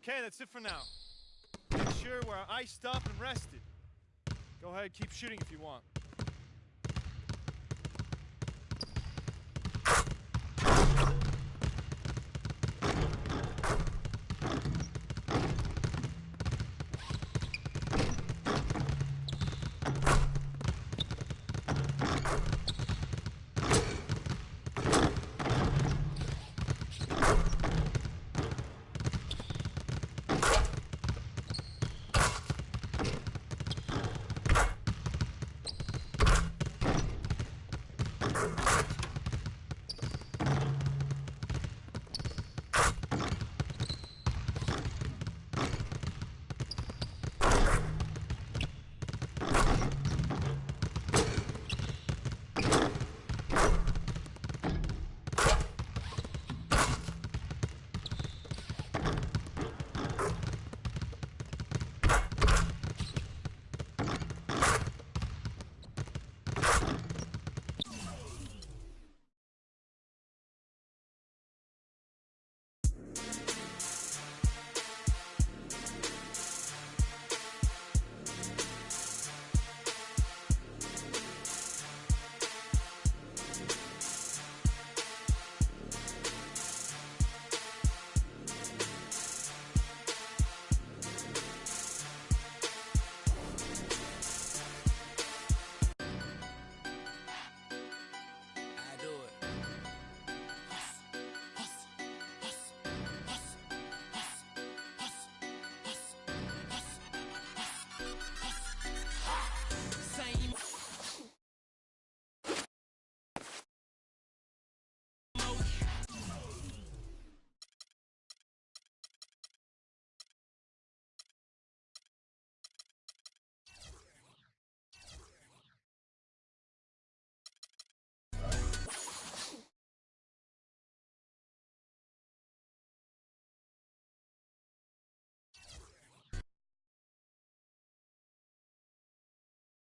Okay, that's it for now. Make sure we're iced up and rested. Go ahead, keep shooting if you want.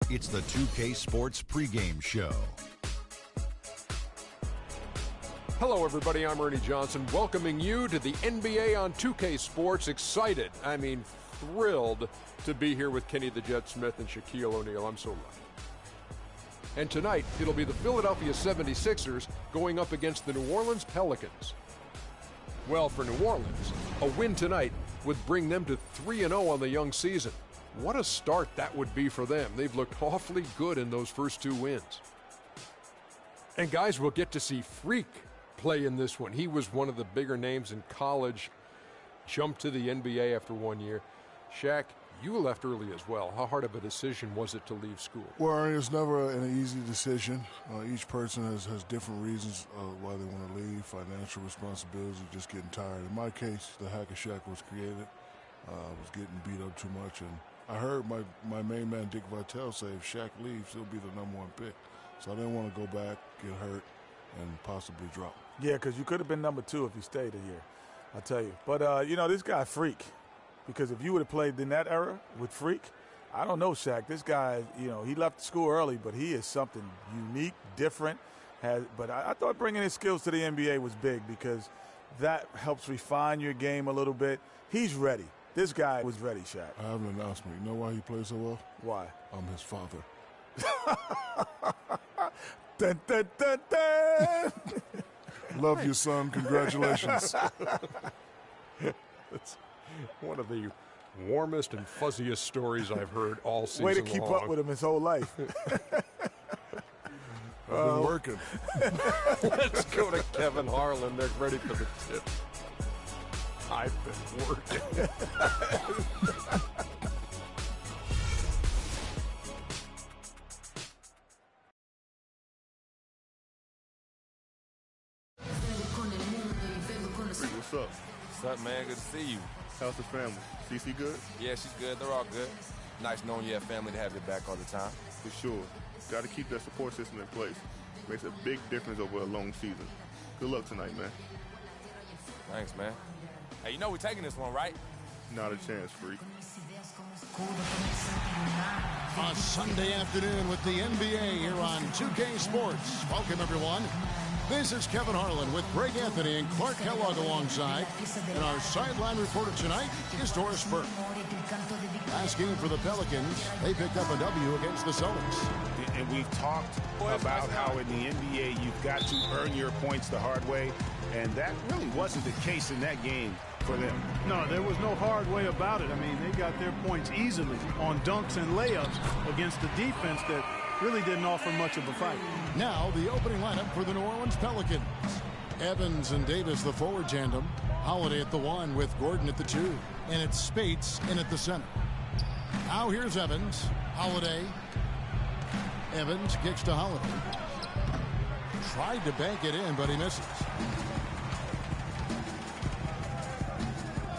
It's the 2K Sports pregame show. Hello, everybody. I'm Ernie Johnson, welcoming you to the NBA on 2K Sports. Excited, I mean thrilled to be here with Kenny the Jet Smith and Shaquille O'Neal. I'm so lucky. And tonight, it'll be the Philadelphia 76ers going up against the New Orleans Pelicans. Well, for New Orleans, a win tonight would bring them to 3-0 on the young season. What a start that would be for them. They've looked awfully good in those first two wins. And guys, we'll get to see Freak play in this one. He was one of the bigger names in college, jumped to the NBA after 1 year. Shaq, you left early as well. How hard of a decision was it to leave school? Well, it's never an easy decision. Each person has different reasons why they want to leave, financial responsibilities, or just getting tired. In my case, the Hacker Shack was created. I was getting beat up too much, and I heard my main man, Dick Vitale, say if Shaq leaves, he'll be the #1 pick. So I didn't want to go back, get hurt, and possibly drop. Yeah, because you could have been #2 if you stayed a year, I tell you. But, you know, this guy, Freak, because if you would have played in that era with Freak, I don't know, Shaq. This guy, you know, he left school early, but he is something unique, different. But I thought bringing his skills to the NBA was big because that helps refine your game a little bit. He's ready. This guy was ready, Shaq. I have an announcement. You know why he plays so well? Why? I'm his father. Dun, dun, dun, dun. Love you, son. Congratulations. That's one of the warmest and fuzziest stories I've heard all season long. Way to keep up with him his whole life. I've been working. Let's go to Kevin Harlan. They're ready for the tip. I've been working. What's up? What's up, man? Good to see you. How's the family? CC good? Yeah, she's good. They're all good. Nice knowing you have family to have your back all the time. For sure. Got to keep that support system in place. Makes a big difference over a long season. Good luck tonight, man. Thanks, man. Hey, you know we're taking this one, right? Not a chance, Freak. A Sunday afternoon with the NBA here on 2K Sports. Welcome, everyone. This is Kevin Harlan with Greg Anthony and Clark Kellogg alongside. And our sideline reporter tonight is Doris Burke. Last game for the Pelicans, they picked up a W against the Celtics. And we've talked about how in the NBA you've got to earn your points the hard way. And that really wasn't the case in that game for them. No, there was no hard way about it. I mean, they got their points easily on dunks and layups against the defense that really didn't offer much of a fight. Now the opening lineup for the New Orleans Pelicans. Evans and Davis, the forward tandem. Holiday at the 1 with Gordon at the 2. And it's Spates in at the center. Now here's Evans. Holiday. Evans kicks to Holiday. Tried to bank it in, but he misses.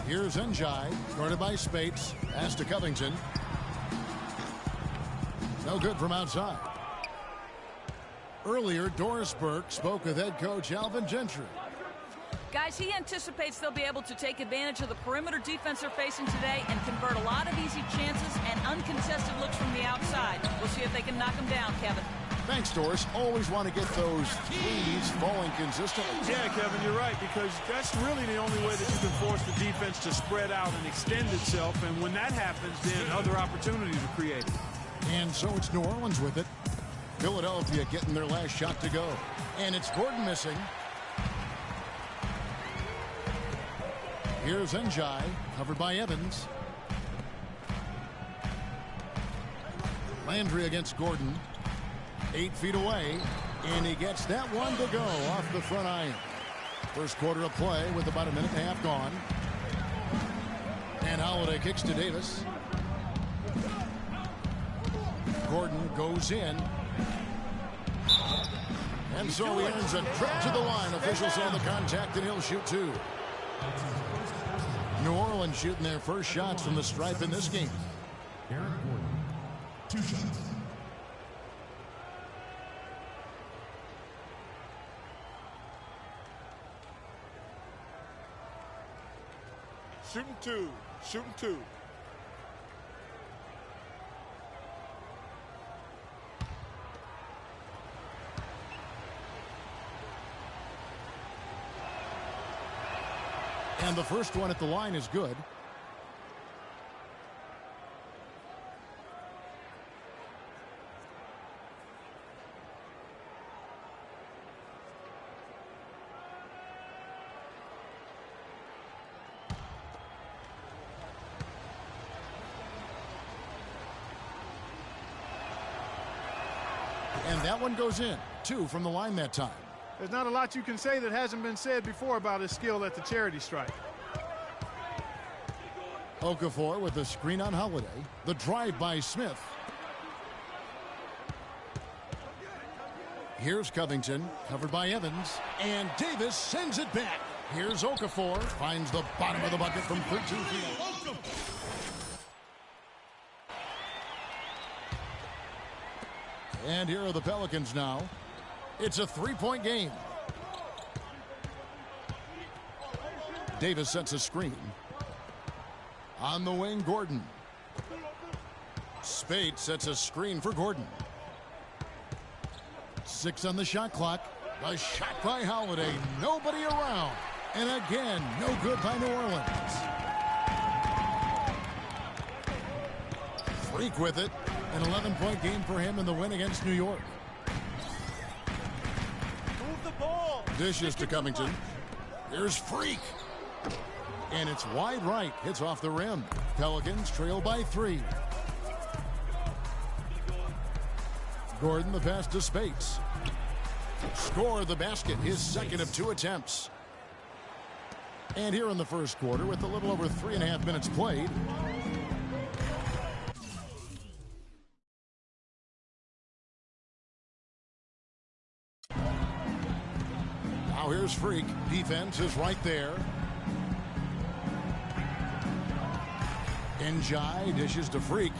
Here's Njai, guarded by Spates. Pass to Covington. No good from outside. Earlier, Doris Burke spoke with head coach Alvin Gentry. Guys, he anticipates they'll be able to take advantage of the perimeter defense they're facing today and convert a lot of easy chances and uncontested looks from the outside. We'll see if they can knock them down, Kevin. Thanks, Doris. Always want to get those threes falling consistently. Yeah, Kevin, you're right, because that's really the only way that you can force the defense to spread out and extend itself. And when that happens, then other opportunities are created. And so it's New Orleans with it. Philadelphia getting their last shot to go. And it's Gordon missing. Here's Njai, covered by Evans. Landry against Gordon. 8 feet away, and he gets that one to go off the front iron. First quarter of play with about a minute and a half gone. And Holiday kicks to Davis. Gordon goes in. And so he earns a trip to the line. Officials saw the contact, and he'll shoot 2. New Orleans shooting their first shots from the stripe in this game. Eric Gordon, 2 shots. Shooting 2. Shooting 2. And the first one at the line is good. And that one goes in. 2 from the line that time. There's not a lot you can say that hasn't been said before about his skill at the charity stripe. Okafor with the screen on Holiday. The drive by Smith. Here's Covington, covered by Evans. And Davis sends it back. Here's Okafor. Finds the bottom of the bucket from 13 feet. And here are the Pelicans now. It's a 3-point game. Davis sets a screen. On the wing, Gordon. Spade sets a screen for Gordon. 6 on the shot clock. The shot by Holiday. Nobody around. And again, no good by New Orleans. Freak with it. An 11-point game for him in the win against New York. Move the ball. Dishes to Covington. Here's Freak. And it's wide right. Hits off the rim. Pelicans trail by 3. Gordon the pass to Spates. Score the basket. His second of 2 attempts. And here in the first quarter with a little over 3.5 minutes played. Now here's Freak. Defense is right there. Njai dishes to Freak.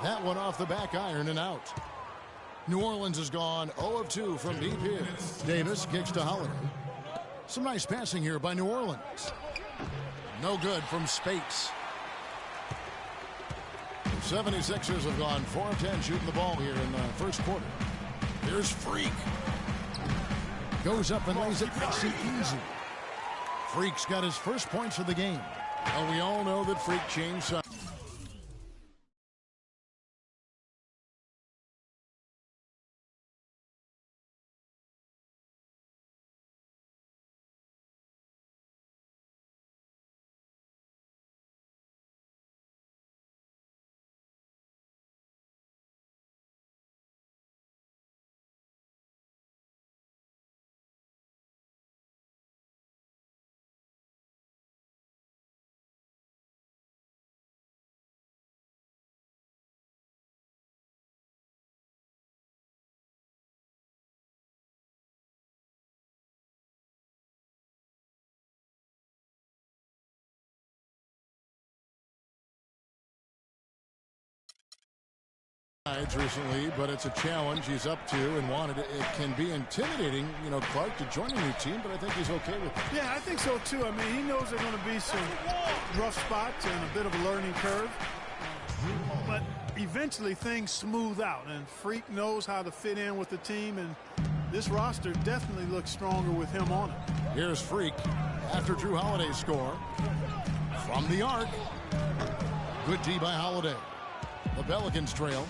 That one off the back iron and out. New Orleans has gone 0 of 2 from deep here. Davis kicks to Holiday. Some nice passing here by New Orleans. No good from Spates. The 76ers have gone 4 of 10 shooting the ball here in the first quarter. Here's Freak. Goes up and lays it nice and easy. Freak's got his first points of the game. Well, we all know that Freak changed sides. Recently, but it's a challenge he's up to and wanted it. It can be intimidating, you know, Clark, to join a new team, but I think he's okay with it. Yeah, I think so too. I mean, he knows there are going to be some rough spots and a bit of a learning curve, but eventually things smooth out, and Freak knows how to fit in with the team, and this roster definitely looks stronger with him on it. Here's Freak after Drew Holiday's score from the arc. Good D by Holiday. The Pelicans trail.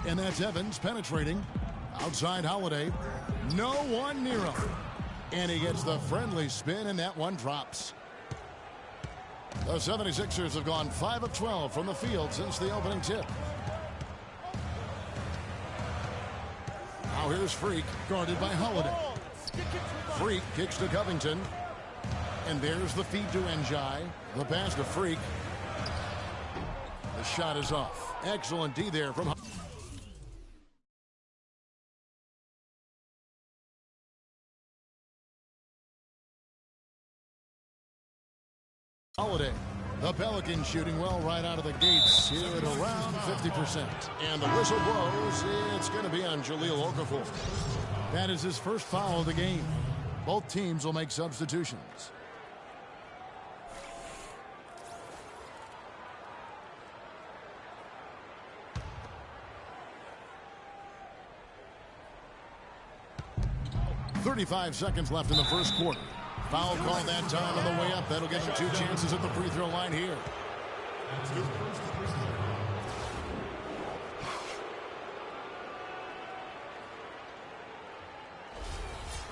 And that's Evans penetrating. Outside Holiday. No one near him. And he gets the friendly spin, and that one drops. The 76ers have gone 5 of 12 from the field since the opening tip. Now here's Freak, guarded by Holiday. Freak kicks to Covington. And there's the feed to Njai. The pass to Freak. The shot is off. Excellent D there from Holiday. The Pelicans shooting well right out of the gates here at around 50%. And the whistle blows. It's going to be on Jahlil Okafor. That is his first foul of the game. Both teams will make substitutions. .35 seconds left in the first quarter. Foul call that time on the way up. That'll give him 2 chances at the free throw line here.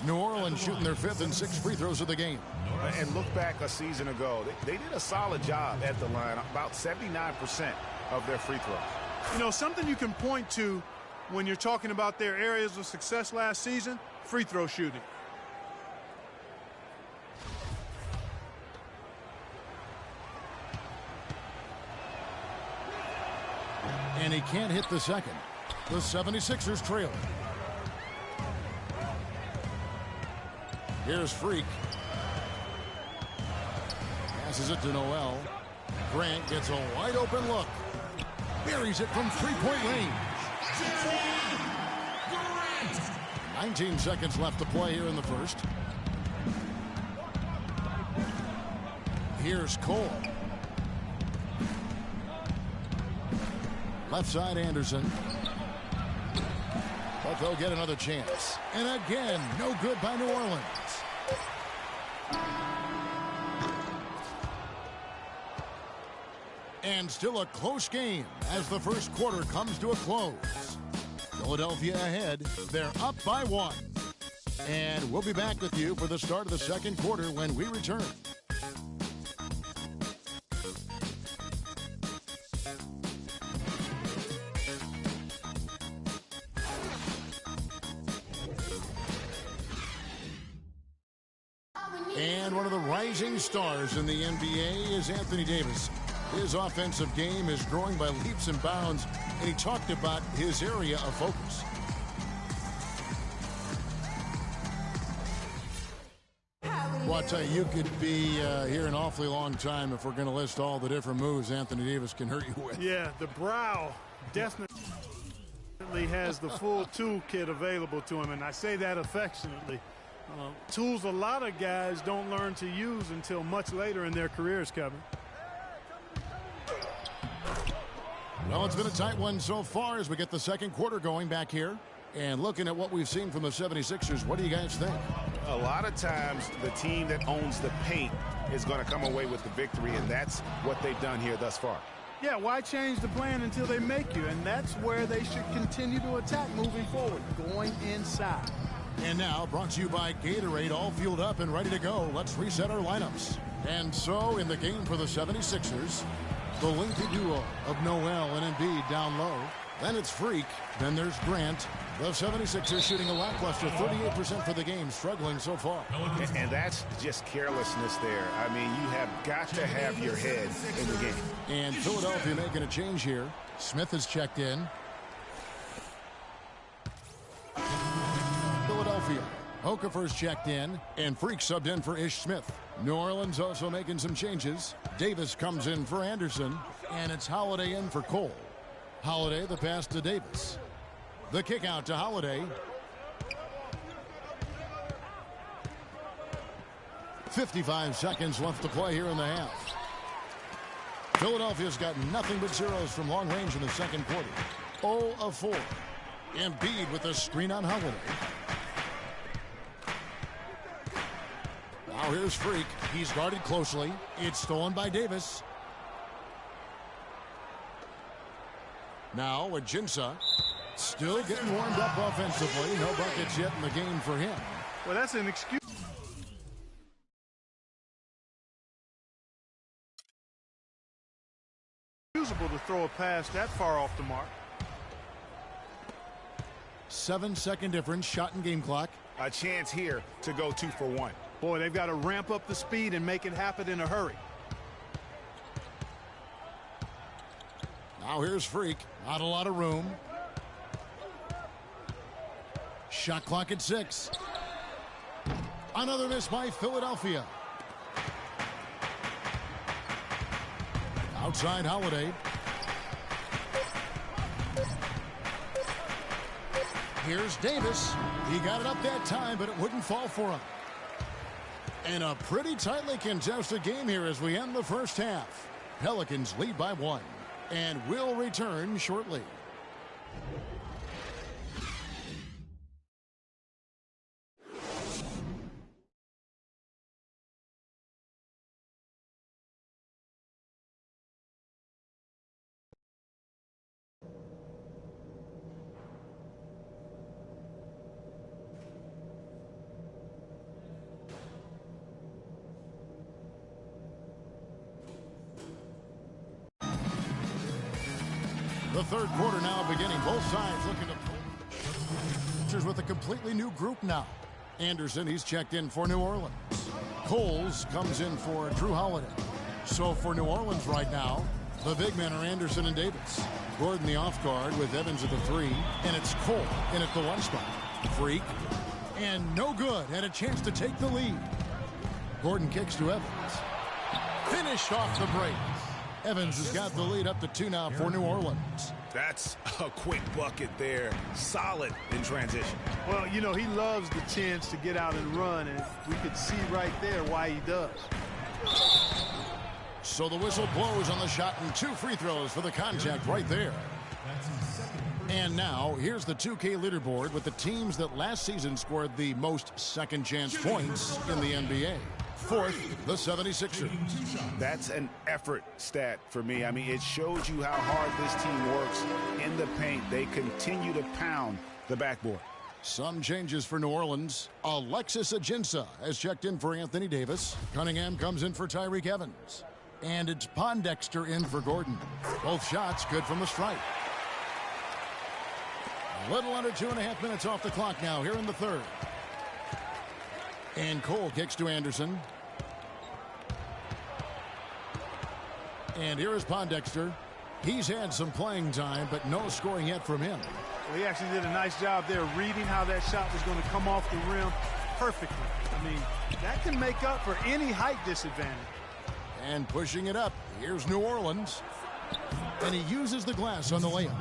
New Orleans shooting their 5th and 6th free throws of the game. And look back a season ago. They did a solid job at the line. About 79% of their free throws. You know, something you can point to when you're talking about their areas of success last season, free throw shooting. And he can't hit the second. The 76ers trail. Here's Freak. Passes it to Noel. Grant gets a wide open look. Buries it from 3-point range. 19 seconds left to play here in the first. Here's Cole. Left side Anderson. But they'll get another chance. And again, no good by New Orleans. And still a close game as the first quarter comes to a close. Philadelphia ahead. They're up by 1. And we'll be back with you for the start of the second quarter when we return. And one of the rising stars in the NBA is Anthony Davis. His offensive game is growing by leaps and bounds, and he talked about his area of focus. Well, I tell you, you could be here an awfully long time if we're going to list all the different moves Anthony Davis can hurt you with. Yeah, the brow definitely has the full toolkit available to him, and I say that affectionately. Tools a lot of guys don't learn to use until much later in their careers, Kevin. Well, it's been a tight one so far as we get the second quarter going back here. And looking at what we've seen from the 76ers, what do you guys think? A lot of times the team that owns the paint is going to come away with the victory, and that's what they've done here thus far. Yeah, why change the plan until they make you? And that's where they should continue to attack moving forward, going inside. And now, brought to you by Gatorade, all fueled up and ready to go. Let's reset our lineups. And so, in the game for the 76ers, the lengthy duo of Noel and Embiid down low. Then it's Freak. Then there's Grant. The 76ers shooting a lackluster 38% for the game, struggling so far. And that's just carelessness there. I mean, you have got to have your head in the game. And Philadelphia making a change here. Smith has checked in. Philadelphia. Okafor's checked in, and Freak subbed in for Ish Smith. New Orleans also making some changes. Davis comes in for Anderson, and it's Holiday in for Cole. Holiday, the pass to Davis. The kick out to Holiday. 55 seconds left to play here in the half. Philadelphia's got nothing but zeros from long range in the second quarter. 0 of 4. Embiid with a screen on Holiday. Now here's Freak. He's guarded closely. It's stolen by Davis. Now Ajinça still getting warmed up offensively. No buckets yet in the game for him. Well, that's an excuse. Usable to throw a pass that far off the mark. 7-second difference, shot and game clock. A chance here to go 2 for 1. Boy, they've got to ramp up the speed and make it happen in a hurry. Now here's Freak. Not a lot of room. Shot clock at 6. Another miss by Philadelphia. Outside Holiday. Here's Davis. He got it up that time, but it wouldn't fall for him. And a pretty tightly contested game here as we end the first half. Pelicans lead by 1 and will return shortly. The third quarter now beginning. Both sides looking to pull. With a completely new group now. Anderson, he's checked in for New Orleans. Coles comes in for Drew Holiday. So for New Orleans right now, the big men are Anderson and Davis. Gordon the off guard with Evans at the 3. And it's Cole in at the 1 spot. Freak. And no good. Had a chance to take the lead. Gordon kicks to Evans. Finished off the break. Evans has got the lead up to 2 now for New Orleans. That's a quick bucket there. Solid in transition. Well, you know, he loves the chance to get out and run, and we could see right there why he does. So the whistle blows on the shot and 2 free throws for the contact right there. And now, here's the 2K leaderboard with the teams that last season scored the most second chance points in the NBA. 4th, the 76ers. That's an effort stat for me. I mean, it shows you how hard this team works in the paint. They continue to pound the backboard. Some changes for New Orleans. Alexis Ajinça has checked in for Anthony Davis. Cunningham comes in for Tyreke Evans. And it's Pondexter in for Gordon. Both shots good from the stripe. A little under 2.5 minutes off the clock now here in the third. And Cole kicks to Anderson. And here is Pondexter. He's had some playing time, but no scoring yet from him. Well, he actually did a nice job there reading how that shot was going to come off the rim, perfectly. I mean, that can make up for any height disadvantage. And pushing it up, here's New Orleans. And he uses the glass on the layup.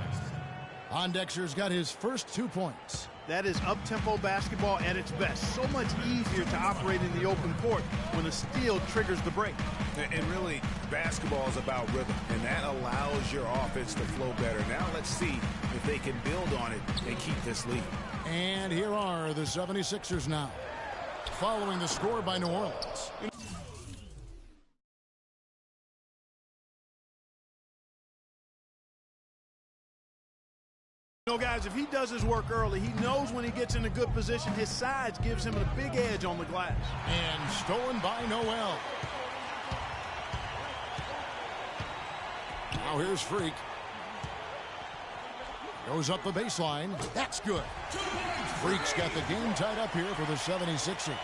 Pondexter's got his first 2 points. That is up-tempo basketball at its best. So much easier to operate in the open court when a steal triggers the break. And really, basketball is about rhythm, and that allows your offense to flow better. Now let's see if they can build on it and keep this lead. And here are the 76ers now, following the score by New Orleans. You know, guys, if he does his work early, he knows when he gets in a good position, his size gives him a big edge on the glass. And stolen by Noel. Now here's Freak. Goes up the baseline. That's good. Freak's got the game tied up here for the 76ers.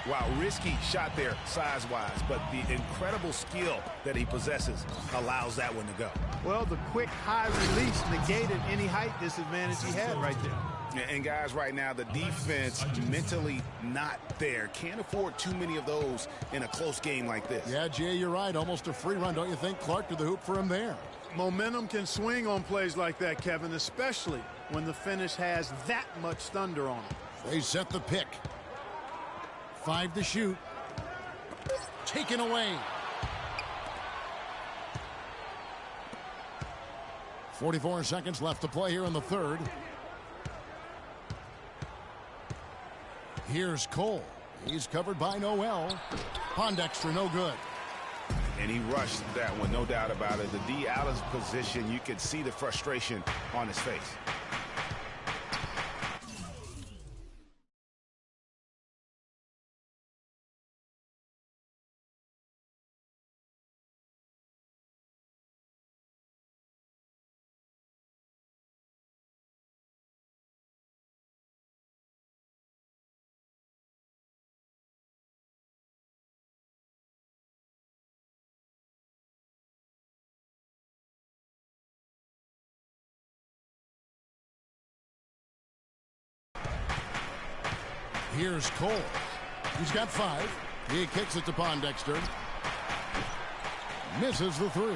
Wow, risky shot there size-wise, but the incredible skill that he possesses allows that one to go. Well, the quick high release negated any height disadvantage he had right there. And guys, right now, the defense mentally not there. Can't afford too many of those in a close game like this. Yeah, Jay, you're right. Almost a free run, don't you think? Clark to the hoop for him there. Momentum can swing on plays like that, Kevin, especially when the finish has that much thunder on it. They set the pick. 5 to shoot. Taken away. 44 seconds left to play here in the third. Here's Cole. He's covered by Noel. Pondexter, no good. And he rushed that one, no doubt about it. The D out of position, you could see the frustration on his face. Here's Cole. He's got 5. He kicks it to Pondexter. Misses the 3.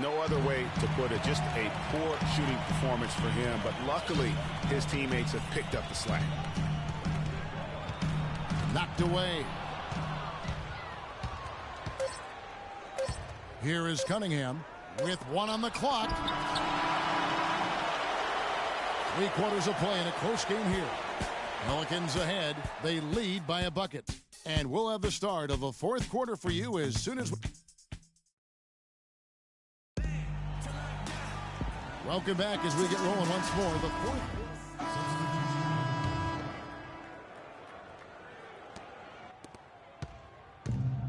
No other way to put it. Just a poor shooting performance for him. But luckily, his teammates have picked up the slack. Knocked away. Here is Cunningham with 1 on the clock. 3 quarters of play in a close game here. Pelicans ahead. They lead by a bucket. And we'll have the start of the fourth quarter for you as soon as... Welcome back as we get rolling once more. The fourth.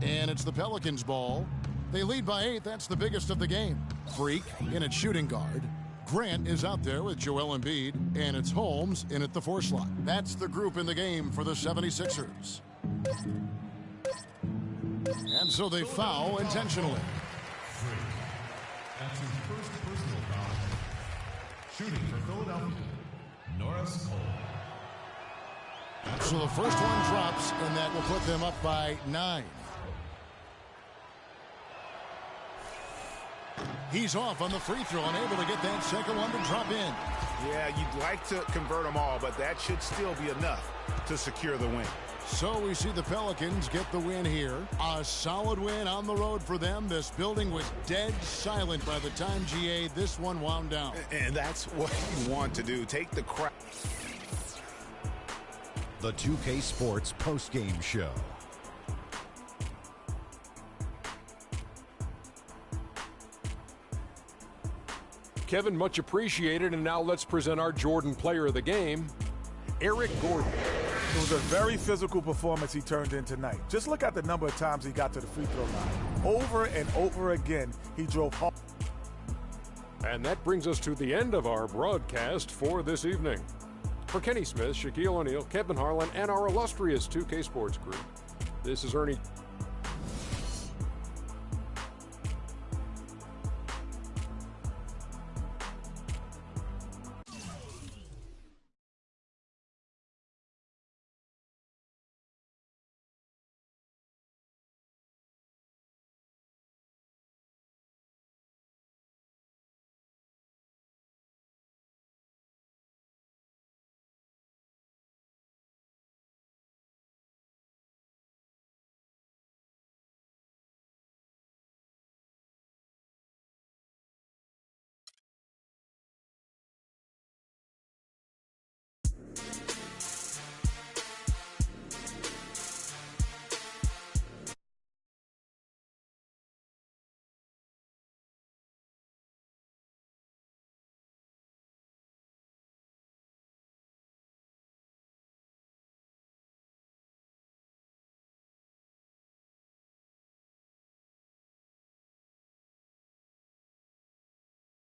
And it's the Pelicans' ball. They lead by 8. That's the biggest of the game. Freak in at shooting guard. Grant is out there with Joel Embiid, and it's Holmes in at the 4 slot. That's the group in the game for the 76ers. And so they foul intentionally. That's his first personal foul. Shooting for Philadelphia, Norris Cole. So the first one drops, and that will put them up by 9. He's off on the free throw and able to get that second one to drop in. Yeah, you'd like to convert them all, but that should still be enough to secure the win. So we see the Pelicans get the win here. A solid win on the road for them. This building was dead silent by the time, GA, this one wound down. And that's what you want to do. Take the crowd. The 2K Sports postgame show. Kevin, much appreciated. And now let's present our Jordan player of the game, Eric Gordon. It was a very physical performance he turned in tonight. Just look at the number of times he got to the free throw line. Over and over again, he drove home. And that brings us to the end of our broadcast for this evening. For Kenny Smith, Shaquille O'Neal, Kevin Harlan, and our illustrious 2K Sports group, this is Ernie